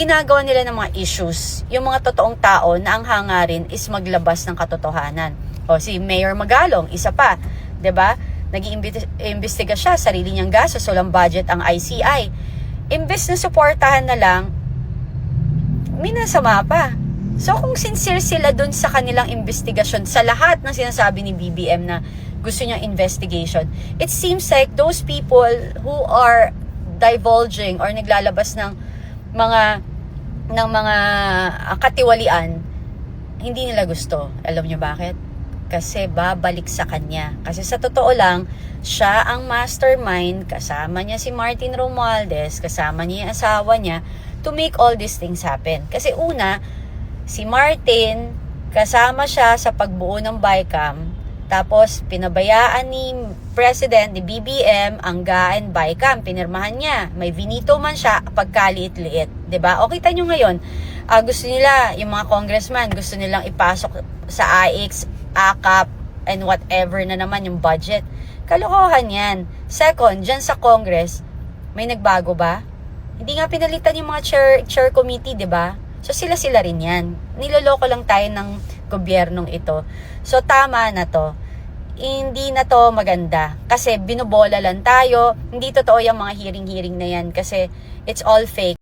ginagawa nila ng mga issues, yung mga totoong tao na ang hangarin is maglabas ng katotohanan. O si Mayor Magalong, isa pa, 'di ba? Nag-iimbestiga siya, sarili niyang gastos, walang budget ang ICI. Imbes na suportahan na lang, minasama pa. So kung sincere sila dun sa kanilang investigasyon, sa lahat ng sinasabi ni BBM na gusto niyang investigation, it seems like those people who are divulging or naglalabas ng mga katiwalian, hindi nila gusto. Alam niyo bakit? Kasi babalik sa kanya. Kasi sa totoo lang, siya ang mastermind, kasama niya si Martin Romualdez, kasama niya yung asawa niya, to make all these things happen. Kasi una, si Martin, kasama siya sa pagbuo ng BICAM, tapos pinabayaan ni President, ni BBM, ang GAN BICAM, pinirmahan niya. May vinito man siya, pagkaliit-liit. 'Di ba? O kita nyo ngayon, gusto nila, yung mga congressman, gusto nilang ipasok sa AIX, AKAP, and whatever na naman yung budget. Kalokohan yan. Second, dyan sa Congress, may nagbago ba? Hindi nga pinalitan yung mga chair committee, 'di ba? So sila rin yan. Niloloko lang tayo ng gobyernong ito. So tama na to. Hindi na to maganda. Kasi binubola lang tayo. Hindi totoo yung mga hearing na yan. Kasi it's all fake.